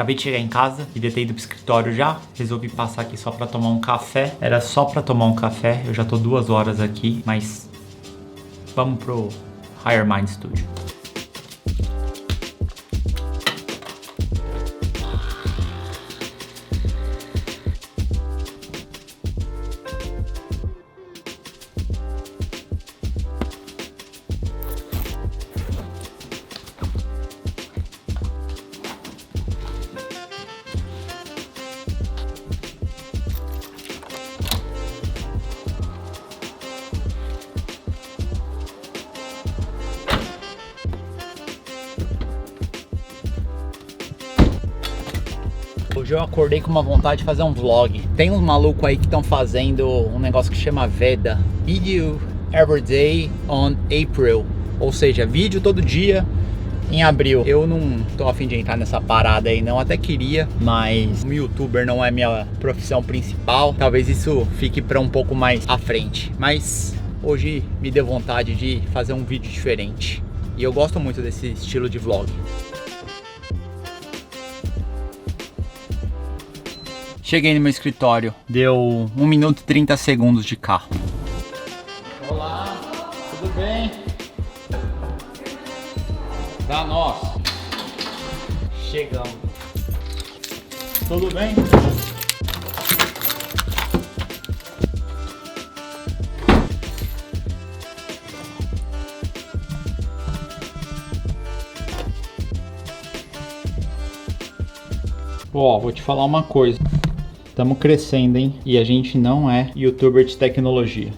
Acabei de chegar em casa, devia ter ido pro escritório já. Resolvi passar aqui só pra tomar um café. Era só pra tomar um café, eu já tô 2 horas aqui, mas vamos pro Higher Mind Studio. Hoje eu acordei com uma vontade de fazer um vlog. Tem uns malucos aí que estão fazendo um negócio que chama VEDA, Video Every Day on April, ou seja, vídeo todo dia em abril. Eu não tô a fim de entrar nessa parada aí não, até queria, mas um youtuber não é minha profissão principal. Talvez isso fique para um pouco mais à frente, mas hoje me deu vontade de fazer um vídeo diferente. E eu gosto muito desse estilo de vlog. Cheguei no meu escritório, deu 1 minuto e 30 segundos de carro. Olá, tudo bem? Da nossa. Chegamos. Tudo bem? Ó, vou te falar uma coisa. Estamos crescendo, hein? E a gente não é youtuber de tecnologia.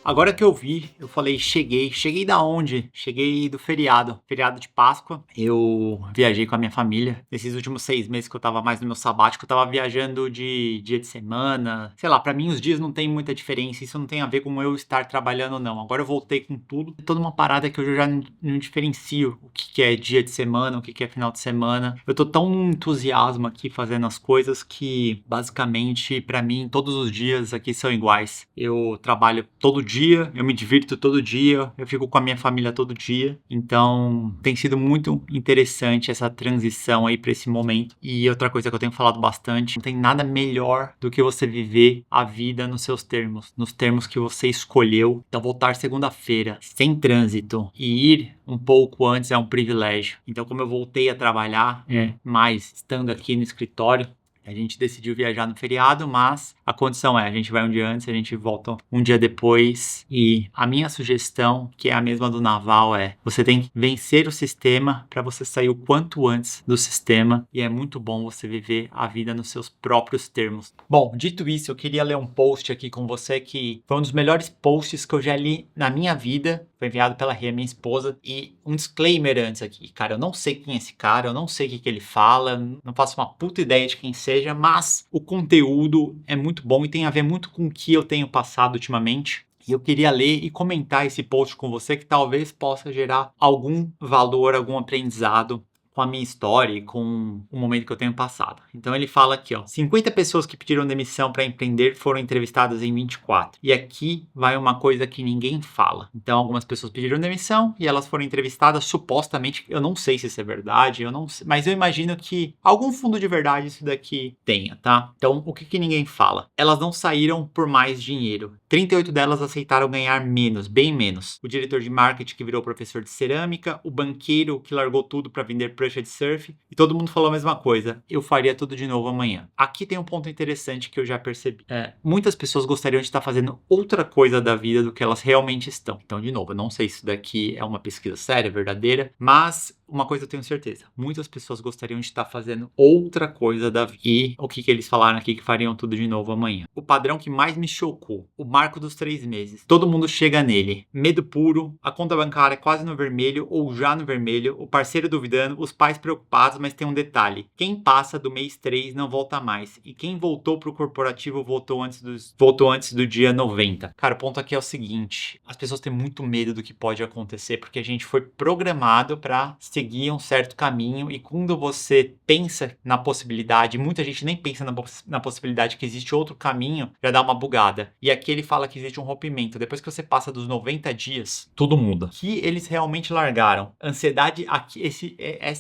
Agora que eu vi, eu falei, cheguei. Cheguei da onde? Cheguei do feriado de Páscoa. Eu viajei com a minha família. Nesses últimos 6 meses que eu tava mais no meu sabático, eu tava viajando de dia de semana. Sei lá, pra mim os dias não tem muita diferença. Isso não tem a ver com eu estar trabalhando ou não. Agora eu voltei com tudo. Toda uma parada que eu já não diferencio o que é dia de semana, o que é final de semana. Eu tô tão no entusiasmo aqui fazendo as coisas que, basicamente, pra mim, todos os dias aqui são iguais. Eu trabalho todo dia, eu me divirto todo dia, eu fico com a minha família todo dia, então tem sido muito interessante essa transição aí para esse momento. E outra coisa que eu tenho falado bastante, não tem nada melhor do que você viver a vida nos seus termos, nos termos que você escolheu. Então voltar segunda-feira sem trânsito e ir um pouco antes é um privilégio. Então como eu voltei a trabalhar mais estando aqui no escritório, a gente decidiu viajar no feriado, mas a condição é, a gente vai um dia antes, a gente volta um dia depois. E a minha sugestão, que é a mesma do Naval, é você tem que vencer o sistema para você sair o quanto antes do sistema. E é muito bom você viver a vida nos seus próprios termos. Bom, dito isso, eu queria ler um post aqui com você que foi um dos melhores posts que eu já li na minha vida. Foi enviado pela Rê, minha esposa. E um disclaimer antes aqui. Cara, eu não sei quem é esse cara, eu não sei o que ele fala, não faço uma puta ideia de quem seja, mas o conteúdo é muito bom e tem a ver muito com o que eu tenho passado ultimamente. E eu queria ler e comentar esse post com você que talvez possa gerar algum valor, algum aprendizado com a minha história e com o momento que eu tenho passado. Então ele fala aqui, ó, 50 pessoas que pediram demissão para empreender foram entrevistadas em 24. E aqui vai uma coisa que ninguém fala. Então algumas pessoas pediram demissão e elas foram entrevistadas supostamente, eu não sei se isso é verdade, eu não sei, mas eu imagino que algum fundo de verdade isso daqui tenha, tá? Então o que ninguém fala? Elas não saíram por mais dinheiro. 38 delas aceitaram ganhar menos, bem menos. O diretor de marketing que virou professor de cerâmica, o banqueiro que largou tudo para vender prancha de surf, e todo mundo falou a mesma coisa, eu faria tudo de novo amanhã. Aqui tem um ponto interessante que eu já percebi. Muitas pessoas gostariam de estar fazendo outra coisa da vida do que elas realmente estão. Então, de novo, eu não sei se isso daqui é uma pesquisa séria, verdadeira, mas uma coisa eu tenho certeza, muitas pessoas gostariam de estar fazendo outra coisa da vida. E o que eles falaram aqui que fariam tudo de novo amanhã. O padrão que mais me chocou, o marco dos 3 meses. Todo mundo chega nele. Medo puro, a conta bancária quase no vermelho ou já no vermelho, o parceiro duvidando, os pais preocupados, mas tem um detalhe. Quem passa do mês 3 não volta mais. E quem voltou pro corporativo voltou antes do dia 90. Cara, o ponto aqui é o seguinte, as pessoas têm muito medo do que pode acontecer, porque a gente foi programado para seguir um certo caminho, e quando você pensa na possibilidade, muita gente nem pensa na possibilidade que existe outro caminho, já dá uma bugada. E aqui ele fala que existe um rompimento. Depois que você passa dos 90 dias, tudo muda. Que eles realmente largaram. Ansiedade, aqui,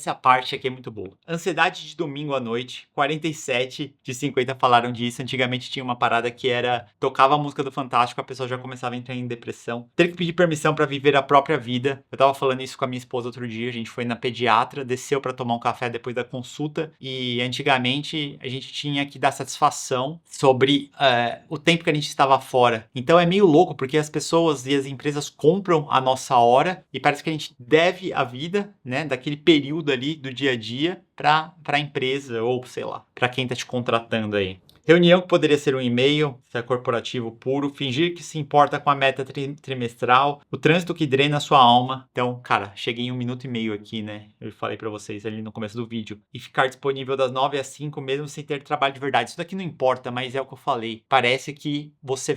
essa parte aqui é muito boa. Ansiedade de domingo à noite, 47 de 50 falaram disso. Antigamente tinha uma parada que era, tocava a música do Fantástico, a pessoa já começava a entrar em depressão. Ter que pedir permissão pra viver a própria vida. Eu tava falando isso com a minha esposa outro dia, a gente foi na pediatra, desceu pra tomar um café depois da consulta, e antigamente a gente tinha que dar satisfação sobre o tempo que a gente estava fora. Então é meio louco, porque as pessoas e as empresas compram a nossa hora e parece que a gente deve a vida, né, daquele período ali do dia a dia para a empresa ou, sei lá, para quem tá te contratando aí. Reunião que poderia ser um e-mail, se é corporativo puro, fingir que se importa com a meta trimestral, o trânsito que drena a sua alma. Então, cara, cheguei em 1 minuto e meio aqui, né? Eu falei pra vocês ali no começo do vídeo. E ficar disponível das 9 às 5, mesmo sem ter trabalho de verdade. Isso daqui não importa, mas é o que eu falei. Parece que você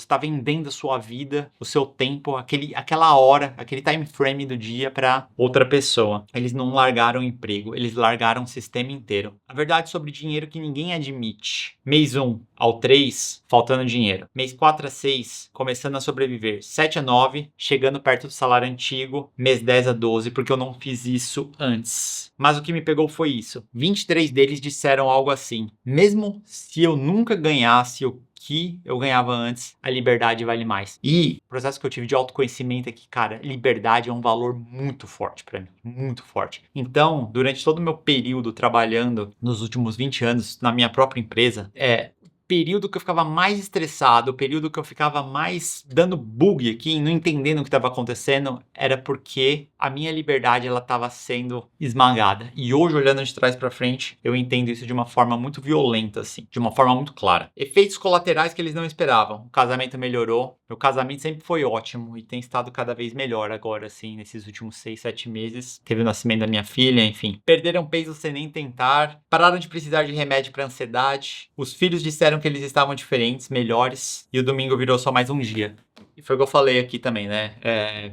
tá vendendo a sua vida, o seu tempo, aquela hora, aquele time frame do dia pra outra pessoa. Eles não largaram o emprego, eles largaram o sistema inteiro. A verdade sobre dinheiro que ninguém admite. Mês 1 ao 3, faltando dinheiro. Mês 4 a 6, começando a sobreviver. 7 a 9, chegando perto do salário antigo. Mês 10 a 12, porque eu não fiz isso antes. Mas o que me pegou foi isso. 23 deles disseram algo assim: mesmo se eu nunca ganhasse o que eu ganhava antes, a liberdade vale mais. E o processo que eu tive de autoconhecimento é que, cara, liberdade é um valor muito forte pra mim, muito forte. Então, durante todo o meu período trabalhando nos últimos 20 anos na minha própria empresa, período que eu ficava mais estressado, o período que eu ficava mais dando bug aqui, não entendendo o que estava acontecendo, era porque a minha liberdade ela estava sendo esmagada. E hoje, olhando de trás para frente, eu entendo isso de uma forma muito violenta, assim, de uma forma muito clara. Efeitos colaterais que eles não esperavam. O casamento melhorou. Meu casamento sempre foi ótimo e tem estado cada vez melhor agora, assim, nesses últimos 6, 7 meses. Teve o nascimento da minha filha, enfim. Perderam peso sem nem tentar. Pararam de precisar de remédio para ansiedade. Os filhos disseram que eles estavam diferentes, melhores, e o domingo virou só mais um dia. E foi o que eu falei aqui também, né?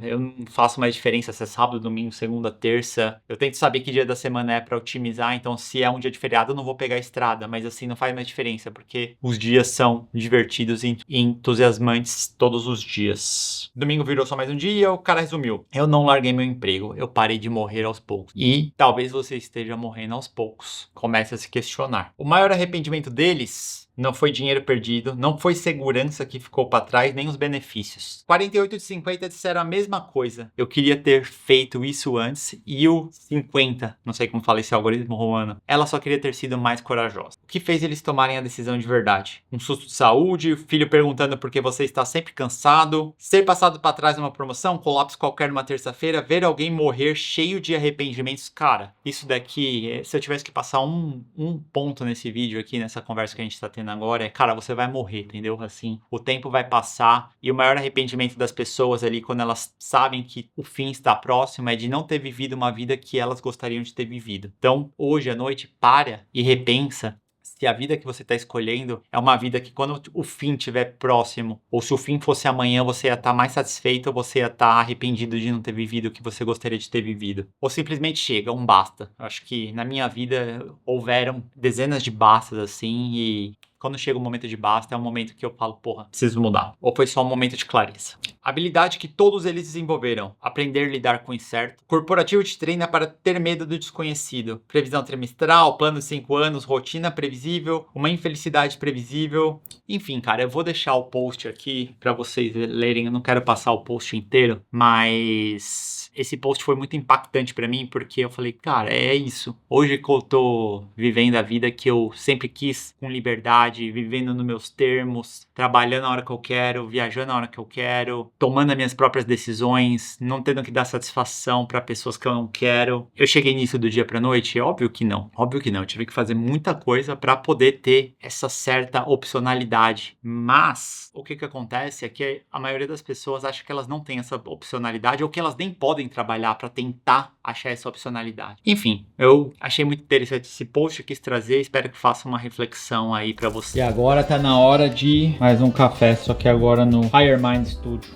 Eu não faço mais diferença se é sábado, domingo, segunda, terça. Eu tento saber que dia da semana é pra otimizar, então se é um dia de feriado eu não vou pegar a estrada, mas assim não faz mais diferença, porque os dias são divertidos e entusiasmantes todos os dias. Domingo virou só mais um dia, o cara resumiu: eu não larguei meu emprego, eu parei de morrer aos poucos. E talvez você esteja morrendo aos poucos. Comece a se questionar. O maior arrependimento deles não foi dinheiro perdido, não foi segurança que ficou para trás, nem os benefícios. 48 de 50 disseram a mesma coisa. Eu queria ter feito isso antes. E o 50, não sei como fala esse algoritmo romano, ela só queria ter sido mais corajosa. O que fez eles tomarem a decisão de verdade? Um susto de saúde, o filho perguntando por que você está sempre cansado, ser passado para trás numa promoção, colapso qualquer numa terça-feira, ver alguém morrer cheio de arrependimentos. Cara, isso daqui, se eu tivesse que passar um ponto nesse vídeo aqui, nessa conversa que a gente está tendo agora, cara, você vai morrer, entendeu? Assim, o tempo vai passar e o maior arrependimento das pessoas ali, quando elas sabem que o fim está próximo, é de não ter vivido uma vida que elas gostariam de ter vivido. Então, hoje à noite, para e repensa se a vida que você está escolhendo é uma vida que quando o fim estiver próximo, ou se o fim fosse amanhã, você ia estar mais satisfeito ou você ia estar arrependido de não ter vivido o que você gostaria de ter vivido. Ou simplesmente chega, um basta. Eu acho que na minha vida houveram dezenas de bastas assim e quando chega o momento de basta, é um momento que eu falo, porra, preciso mudar. Ou foi só um momento de clareza. Habilidade que todos eles desenvolveram. Aprender a lidar com o incerto. Corporativo te treina para ter medo do desconhecido. Previsão trimestral, plano de 5 anos, rotina previsível, uma infelicidade previsível. Enfim, cara, eu vou deixar o post aqui para vocês lerem. Eu não quero passar o post inteiro, mas esse post foi muito impactante para mim, porque eu falei, cara, é isso. Hoje que eu tô vivendo a vida que eu sempre quis, com liberdade, vivendo nos meus termos, trabalhando na hora que eu quero, viajando na hora que eu quero, tomando as minhas próprias decisões, não tendo que dar satisfação para pessoas que eu não quero. Eu cheguei nisso do dia pra noite? Óbvio que não. Óbvio que não. Eu tive que fazer muita coisa para poder ter essa certa opcionalidade. Mas o que acontece é que a maioria das pessoas acha que elas não têm essa opcionalidade ou que elas nem podem trabalhar para tentar achar essa opcionalidade. Enfim, eu achei muito interessante esse post, eu quis trazer, espero que faça uma reflexão aí para você. E agora tá na hora de mais um café, só que agora no Higher Mind Studio.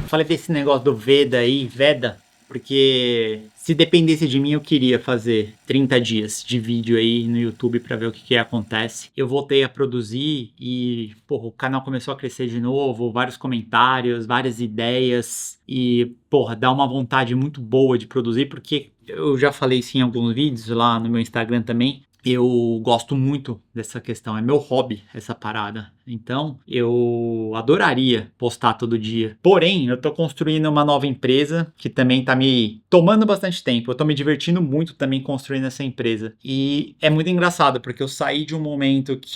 Falei desse negócio do Veda aí, Veda, porque Se dependesse de mim, eu queria fazer 30 dias de vídeo aí no YouTube pra ver o que acontece. Eu voltei a produzir e, porra, o canal começou a crescer de novo, vários comentários, várias ideias e, porra, dá uma vontade muito boa de produzir, porque eu já falei isso em alguns vídeos lá no meu Instagram também. Eu gosto muito dessa questão, é meu hobby essa parada. Então, eu adoraria postar todo dia. Porém, eu tô construindo uma nova empresa que também tá me tomando bastante tempo. Eu tô me divertindo muito também construindo essa empresa. E é muito engraçado, porque eu saí de um momento que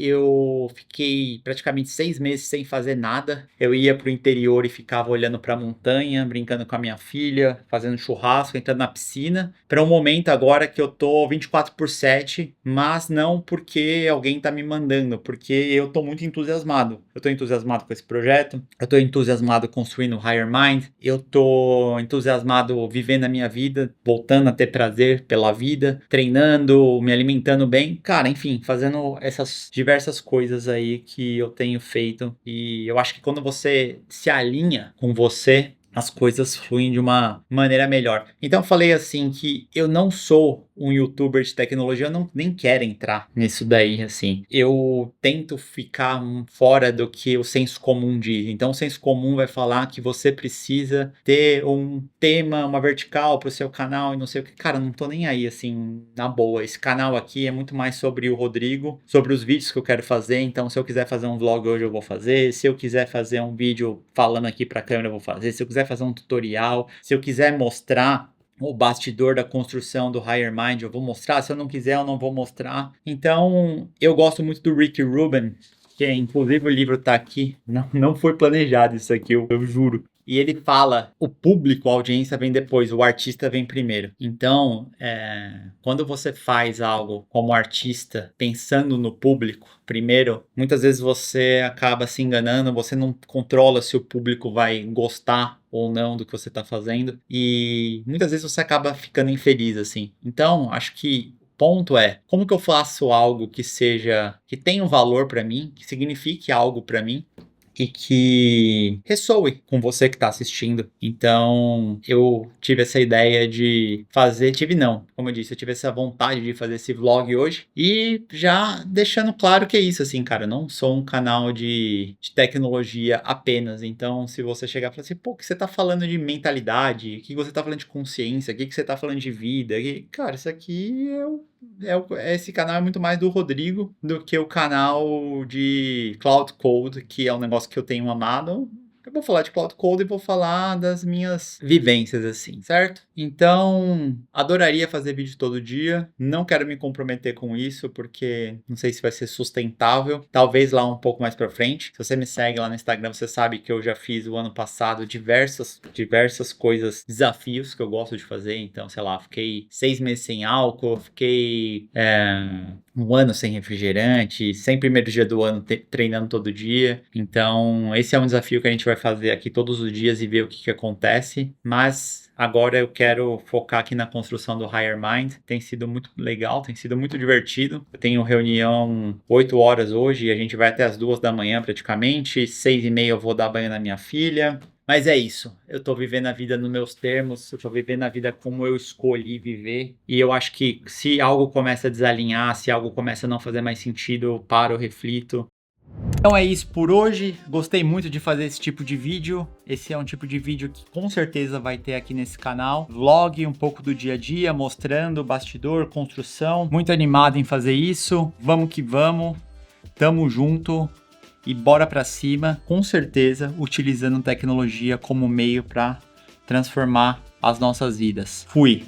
eu fiquei praticamente 6 meses sem fazer nada. Eu ia pro interior e ficava olhando pra montanha, brincando com a minha filha, fazendo churrasco, entrando na piscina. Para um momento agora que eu tô 24/7, mas não porque alguém tá me mandando, porque eu tô muito entusiasmado. Eu tô entusiasmado com esse projeto, eu tô entusiasmado construindo o Higher Mind, eu tô entusiasmado vivendo a minha vida, voltando a ter prazer pela vida, treinando, me alimentando bem. Cara, enfim, fazendo essas diversas coisas aí que eu tenho feito. E eu acho que quando você se alinha com você, as coisas fluem de uma maneira melhor. Então eu falei assim que eu não sou um youtuber de tecnologia, eu nem quero entrar nisso daí, assim. Eu tento ficar fora do que o senso comum diz. Então o senso comum vai falar que você precisa ter um tema, uma vertical pro seu canal e não sei o que. Cara, não tô nem aí, assim, na boa. Esse canal aqui é muito mais sobre o Rodrigo, sobre os vídeos que eu quero fazer. Então se eu quiser fazer um vlog hoje eu vou fazer. Se eu quiser fazer um vídeo falando aqui pra câmera eu vou fazer. Se eu quiser fazer um tutorial, se eu quiser mostrar o bastidor da construção do Higher Mind, eu vou mostrar. Se eu não quiser, eu não vou mostrar. Então, eu gosto muito do Rick Rubin, que inclusive o livro tá aqui. Não foi planejado isso aqui, eu juro. E ele fala, o público, a audiência vem depois, o artista vem primeiro. Então, quando você faz algo como artista, pensando no público primeiro, muitas vezes você acaba se enganando, você não controla se o público vai gostar ou não do que você está fazendo. E muitas vezes você acaba ficando infeliz, assim. Então, acho que o ponto é, como que eu faço algo que tenha um valor para mim, que signifique algo para mim, e que ressoe com você que está assistindo. Então, eu tive essa ideia de fazer, como eu disse, eu tive essa vontade de fazer esse vlog hoje, e já deixando claro que é isso, assim, cara, eu não sou um canal de tecnologia apenas. Então, se você chegar e falar assim, pô, o que você tá falando de mentalidade, o que você tá falando de consciência, o que você tá falando de vida, cara, isso aqui esse canal é muito mais do Rodrigo do que o canal de Cloud Code, que é um negócio que eu tenho amado. Eu vou falar de Cloud Code e vou falar das minhas vivências, assim, certo? Então, adoraria fazer vídeo todo dia. Não quero me comprometer com isso, porque não sei se vai ser sustentável. Talvez lá um pouco mais pra frente. Se você me segue lá no Instagram, você sabe que eu já fiz o ano passado diversas coisas, desafios que eu gosto de fazer. Então, sei lá, fiquei 6 meses sem álcool, fiquei um ano sem refrigerante, 100 primeiros dias do ano treinando todo dia. Então, esse é um desafio que a gente vai fazer aqui todos os dias e ver o que acontece. Mas agora eu quero focar aqui na construção do Higher Mind. Tem sido muito legal, tem sido muito divertido. Eu tenho reunião 8 horas hoje e a gente vai até as 2 da manhã praticamente. 6h30 eu vou dar banho na minha filha. Mas é isso, eu tô vivendo a vida nos meus termos, eu tô vivendo a vida como eu escolhi viver, e eu acho que se algo começa a desalinhar, se algo começa a não fazer mais sentido, eu paro, eu reflito. Então é isso por hoje, gostei muito de fazer esse tipo de vídeo, esse é um tipo de vídeo que com certeza vai ter aqui nesse canal, vlog um pouco do dia a dia, mostrando bastidor, construção, muito animado em fazer isso, vamos que vamos, tamo junto. E bora pra cima, com certeza, utilizando tecnologia como meio para transformar as nossas vidas. Fui!